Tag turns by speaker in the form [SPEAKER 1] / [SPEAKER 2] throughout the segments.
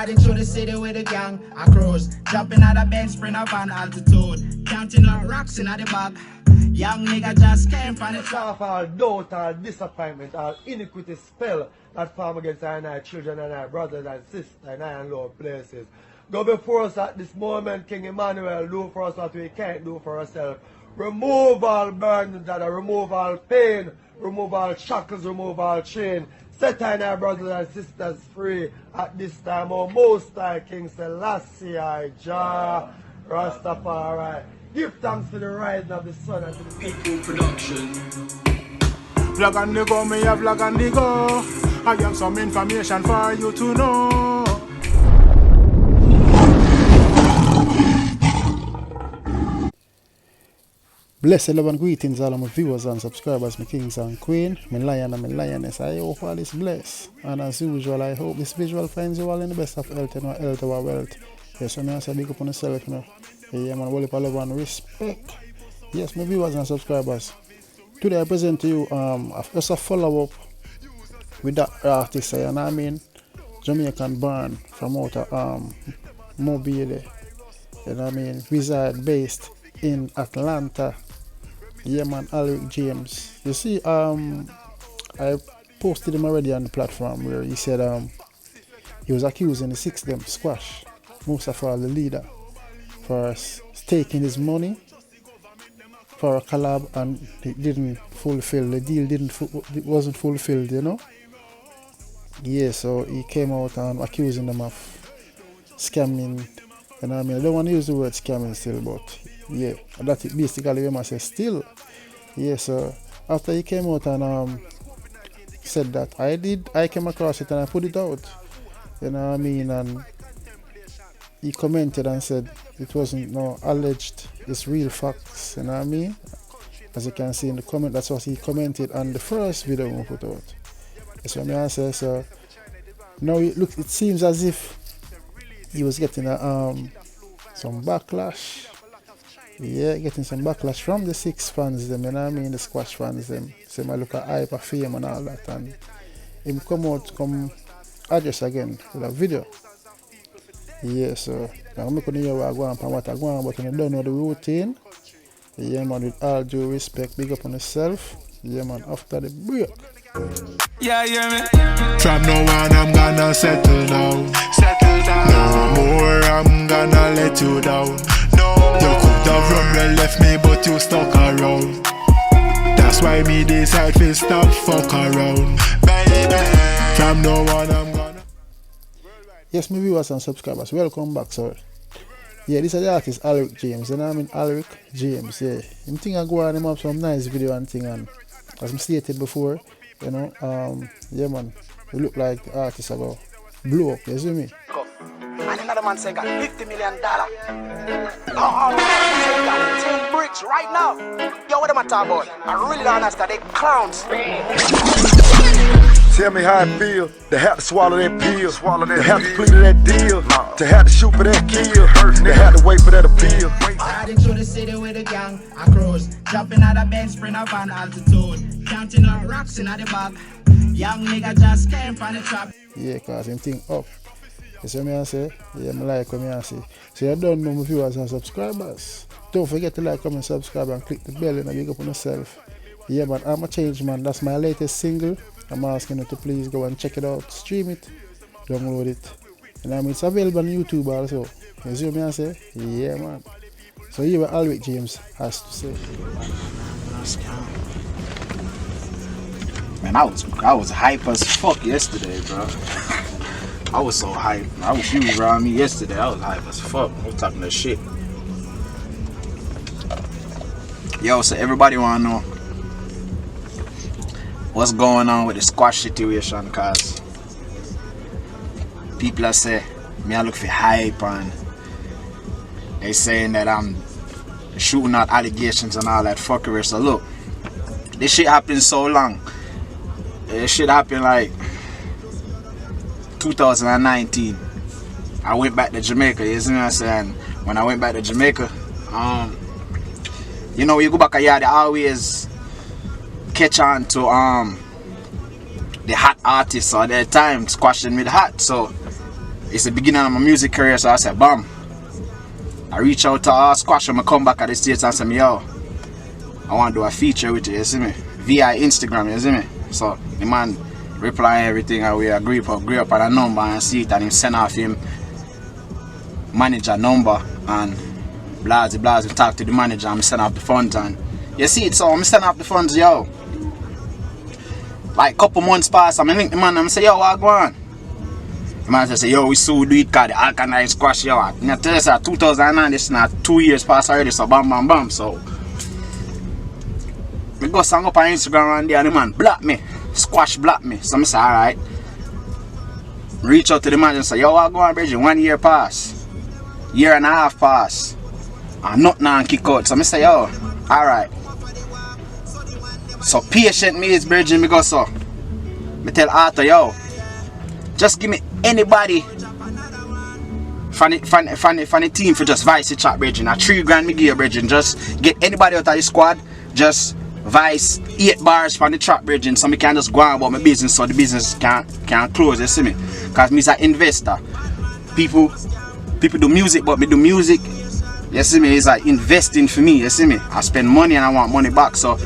[SPEAKER 1] Riding through the city with a gang, I cruise. Jumping out of Benz, sprint up on altitude. Counting up rocks in the bag. Young nigga just came from the
[SPEAKER 2] top. All doubt, all disappointment, all iniquity spell that form against our children and our brothers and sisters in our low places. Go before us at this moment, King Emmanuel. Do for us what we can't do for ourselves. Remove all burdens, remove all pain, remove all shackles, remove all chain. Set our brothers and sisters free at this time. Oh, Most High King Selassie, Jah, Rastafari. Give thanks for the rising of the sun and to the
[SPEAKER 3] people production.
[SPEAKER 4] Vlog and the go, me a vlog and the go. I have some information for you to know. Blessed love and greetings all of my viewers and subscribers, my kings and queen, my lion and my lioness. I hope all is blessed. And as usual, I hope this visual finds you all in the best of health and health of our wealth. Yes, so I say big up on yourself, you know. Yeah, man, well, love and respect. Yes, my viewers and subscribers. Today I present to you just a follow-up with that artist, you know what I mean? Jamaican born from out of Mobile, you know what I mean? Reside based in Atlanta. Yeah, man, Alrick James. You see, I posted him already on the platform where he said he was accusing the Sixx them squash, most of all the leader, for taking his money for a collab, and it didn't fulfill. The deal it wasn't fulfilled, you know. Yeah, so he came out and accusing them of scamming. You know what I mean? I don't want to use the word scamming still, but yeah, that is basically what I say still. Yeah, so after he came out and said that, I came across it and I put it out. You know what I mean? And he commented and said it wasn't no alleged, it's real facts, you know what I mean? As you can see in the comment, that's what he commented on the first video we put out. That's what I say. So now it seems as if he was getting some backlash. Yeah, getting some backlash from the Sixx fans them, you know what I mean, the squash fans them. So I look at hyper fame and all that, and him come address again with a video. Yeah, so I'm not gonna hear what I go on and what I go on, but I don't know the routine. Yeah, man, with all due respect, big up on yourself. Yeah, man, after the break.
[SPEAKER 3] Yeah, man.
[SPEAKER 4] From now on, I'm gonna settle down. No more, I'm gonna let you down. You could have run well left me, but you stuck around. That's why me decide to stop fuck around, baby. From now on, I'm gonna. Yes, my viewers and subscribers, welcome back, sir. Yeah, this is the artist Alrick James, you know what I mean? Alrick James, yeah. Him think I go on him have some nice video and thing, and as I stated before, you know, yeah man, you look like the artist about blow up, you see me?
[SPEAKER 1] And another man say got $50 million. Oh, man, got 10 bricks right now. Yo, what am I talking about? I really don't understand. They clowns.
[SPEAKER 2] Tell me how I feel to have to swallow that pill, to have to plead to that deal, to have to shoot for that kill, to have to wait for that appeal.
[SPEAKER 1] Riding through the city with a gang, I cruise. Jumping out of Benz, sprint up on altitude. Counting up rocks in the bag. Young nigga just came from the trap.
[SPEAKER 4] Yeah, cause him think up. You see me I say? Yeah, I like what I say. So you don't know my viewers and subscribers. Don't forget to like, comment, subscribe and click the bell and big up on yourself. Yeah man, I'm a change man. That's my latest single. I'm asking you to please go and check it out, stream it, download it. And I mean it's available on YouTube also. You see what I say? Yeah man. So here what Alrick James has to say.
[SPEAKER 5] Man, I was hype as fuck yesterday, bro. I was so hype. I wish you was around me yesterday. I was hype as fuck. I was talking that shit. Yo, so everybody wanna know what's going on with the squash situation, cause people are say me I look for hype and they saying that I'm shooting out allegations and all that fuckery. So look, this shit happened so long. This shit happened like 2019. I went back to Jamaica, you see what I'm saying? When I went back to Jamaica, you know, when you go back a year, they always catch on to the hot artists or their time squashing with hot. So it's the beginning of my music career, so I said, bam. I reach out to Squash and I come back at the States and say, yo, I want to do a feature with you, you see me? Via Instagram, you see me? So the man reply everything and we agree up on a number and see it, and him send off him manager number and blah we talk to the manager and send off the funds, and you see it. So I'm sending off the funds, yo. Like couple months pass, I'm link the man and I say, yo, what go on? The man say, yo, we so do it cause the Alkanite Squash, yo. I tell you, 2009, this is not 2 years past already, so bam. So me go song up on Instagram one day and the man block me. Squash block me. So I say, alright. Reach out to the man and say, yo, what go on, Bridget? 1 year pass. Year and a half pass. And nothing on kick out. So I say, yo, alright. So patient me is Bridget, me go so. Me tell Arthur, yo, just give me anybody from the team for just vice the chat, Bridget. Now 3 grand me give you, Bridget. Just get anybody out of the squad. Just vice 8 bars from the trap, Bridget, so me can just go on about my business, so the business can close, you see me? Cause me is an investor. People do music, but me do music, you see me, it's like investing for me, you see me? I spend money and I want money back. So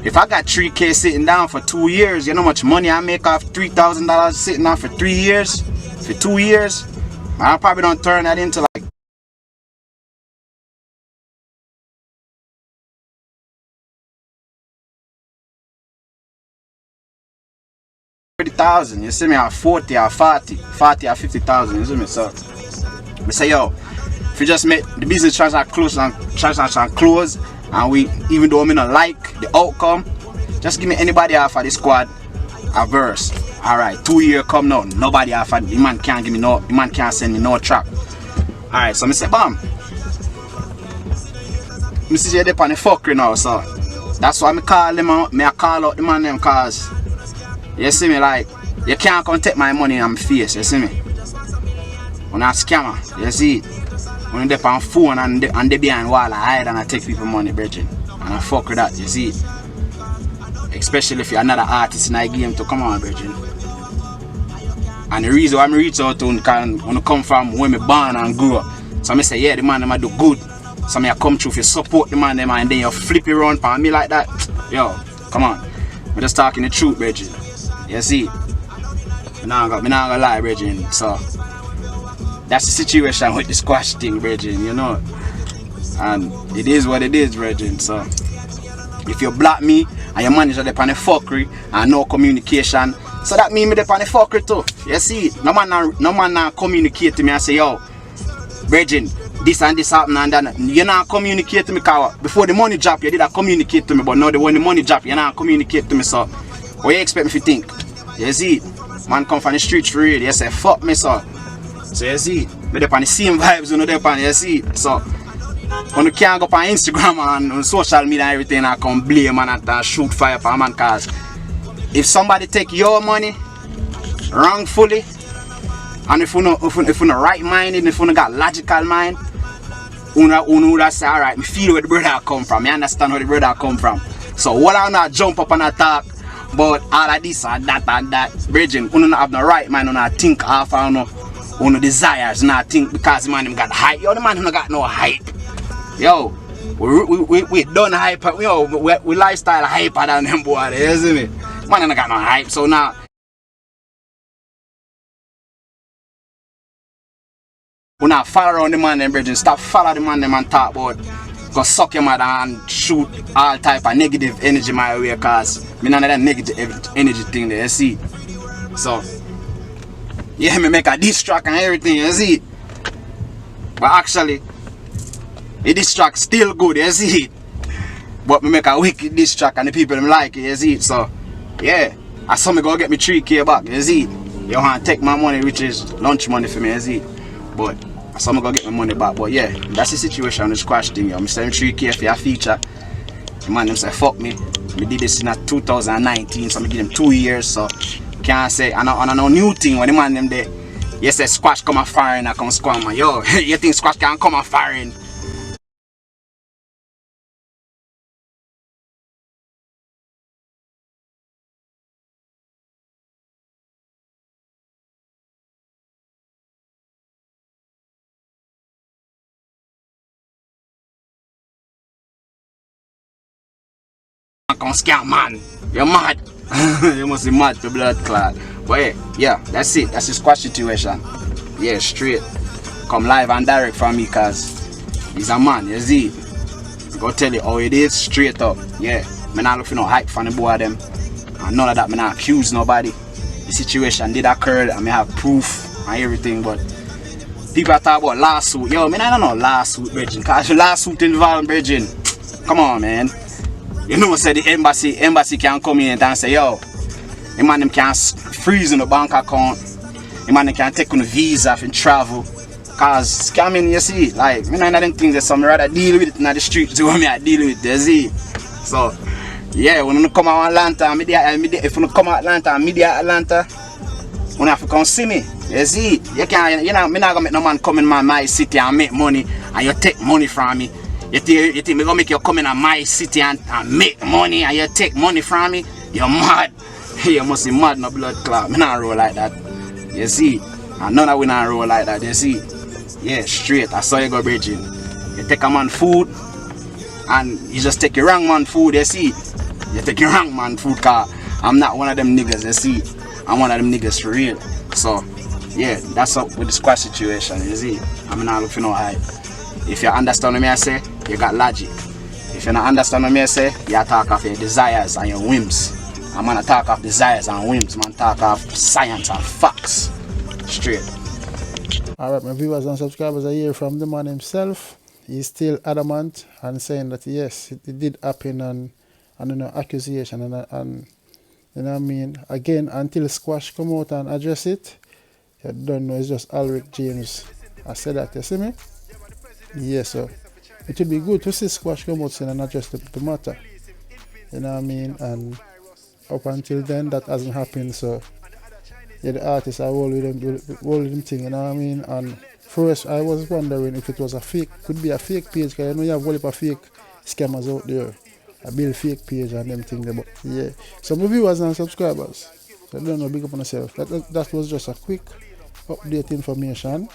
[SPEAKER 5] if I got 3K sitting down for 2 years, you know how much money I make off $3,000 sitting down for 3 years? For 2 years? I probably don't turn that into like 30,000, you see me, or 40 or 40 or 50,000, you see me? So I say, yo, if you just make the business transaction close, and we, even though I don't like the outcome, just give me anybody off of the squad a verse. Alright, 2 years come now, nobody off of the man can't give me no, the man can't send me no track. Alright, so I say, bam. I see you there on the fuckery now, so that's why I call them out, I call out the man them, cause you see me, like, you can't come take my money in my face, you see me? When I scammer, you see it? When they on phone and they behind wall, I hide and I take people money, Bridget. And I fuck with that, you see it? Especially if you're another artist in that game to come on, Bridget. And the reason why I reach out to can come from when I born and grew up. So I say, yeah, the man them I do good. So I come through if you support the man them and then you flip it around for me like that. Yo, come on. I'm just talking the truth, Bridget. You see, I'm not gonna lie, Bridget. So that's the situation with the squash thing, Bridget, you know. And it is what it is, Bridget. So if you block me and your manager dey on the fuckery and no communication, so that means me dey on the fuckery too. You see, no man now communicate to me and say, yo, Bridget, this and this happen and that. You not communicate to me, cause before the money drop, you did not communicate to me, but now when the money drop, you not communicate to me. So what you expect me to think? You see, man come from the streets for real. You say, fuck me, so. So you see, me dey on the same vibes, you know, you see. So when you can't go up on Instagram and on social media and everything, I come blame and shoot fire for a man, cause if somebody take your money wrongfully, and if you no right minded, if you no got logical mind, you would say, alright, me feel where the brother come from, me understand where the brother come from. So what I not jump up and attack but all of this and that, Bridget, you don't have no right mind, you don't think half or no desires, you don't think because the man him got hype. Yo, the man don't got no hype. Yo, we done hype, yo, we lifestyle hyper than them boy, you see me? Man don't got no hype, so now we not follow around the man them, Bridget. Stop follow the man them and talk about go suck your mother and shoot all type of negative energy my way, cause me none of that negative energy thing there, you see. So yeah, me make a diss track and everything, you see. But actually the diss track still good, you see. But me make a wicked diss track and the people them like it, you see. So yeah, I saw me go get me 3K back, you see. You want to take my money, which is lunch money for me, you see. But so I'm gonna get my money back. But yeah, that's the situation on the squash thing. I'm selling 3K for your feature. The man them say fuck me. We did this in 2019, so I'm give them 2 years. So can't say I know new thing when the man them there. You say squash come a foreign, I come squam man. Yo, you think squash can come a foreign? takong scam, man. You're mad. You must be mad to blood clot. But yeah, that's it. That's the squash situation. Yeah, straight. Come live and direct from me, cause he's a man, you see. Go tell you how it is, straight up. Yeah, me not look for no hype from the boy of them. And none of that, me not accuse nobody. The situation did occur, and me have proof and everything, but people talk about lawsuit. Yo, me not know lawsuit, Bridging, cause the lawsuit involved, Bridging. Come on, man. You know, say the embassy can come in and say, yo, the man them can freeze in the bank account. The man them can take on the visa and travel. Cause scamming, you see, like, me know them things that some rather deal with it in the street to what me I deal with, you see. So, yeah, when you come out Atlanta, if you come out Atlanta, Atlanta, you have to come see me, you see. You can't, you know, me not gonna make no man come in my city and make money and you take money from me. You think me gonna make you come in my city and make money and you take money from me? You're mad. You must be mad, no blood clot. Me not roll like that, you see. And none of we not roll like that, you see. Yeah, straight. I saw you go, Bridging. You take a man food and you just take your wrong man food, you see. You take your wrong man food, cause I'm not one of them niggas, you see. I'm one of them niggas for real. So, yeah, that's up with the squash situation, you see. I'm not looking for no hype. If you understand what I say, you got logic. If you not understand what I say, you talk of your desires and your whims. I'm gonna talk of desires and whims, man. Talk of science and facts. Straight.
[SPEAKER 4] Alright, my viewers and subscribers are here from the man himself. He's still adamant and saying that yes, it did happen and you know, accusation and you know what I mean. Again, until Squash come out and address it, you don't know, it's just Alrick James. I said that, you see me? Yes, so it would be good to see Squash come out and address the matter. You know what I mean? And up until then, that hasn't happened, so yeah, the artists are holding them thing, you know what I mean? And first, I was wondering if it was a fake, could be a fake page, because I know you have a lot of fake scammers out there. I build fake page and them things, but yeah. So my viewers and subscribers, so don't know, big up on yourself. That was just a quick update information.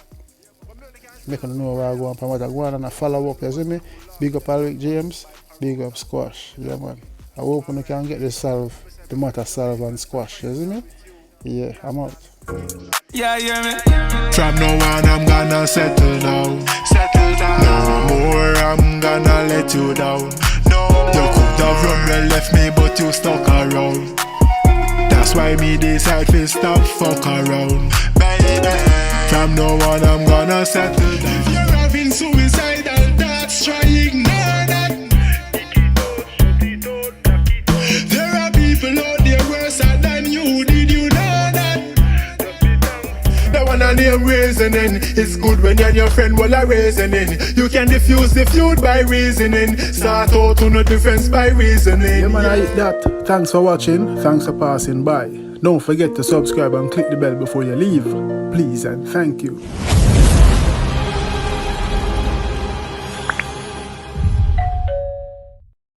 [SPEAKER 4] Make you know where I go and what I go on and I follow up, you see me? Big up Alrick James, big up Squash, yeah man. I hope we can get the matter solved and Squash, you see me? Yeah, I'm out.
[SPEAKER 3] Yeah, man.
[SPEAKER 6] From now on I'm gonna settle down. No more I'm gonna let you down. You could have run well left me but you stuck around. That's why me decide to stop fuck around. Baby, from now on I'm gonna settle down. If you're having suicidal thoughts, try ignore that. There are people out there worse than you. Did you know that? The one I name reasoning. It's good when you and your friend will are reasoning. You can diffuse the feud by reasoning. Start out to no difference by reasoning.
[SPEAKER 4] Yeah man, I hit that. Thanks for watching, thanks for passing by. Don't forget to subscribe and click the bell before you leave. Please and thank you.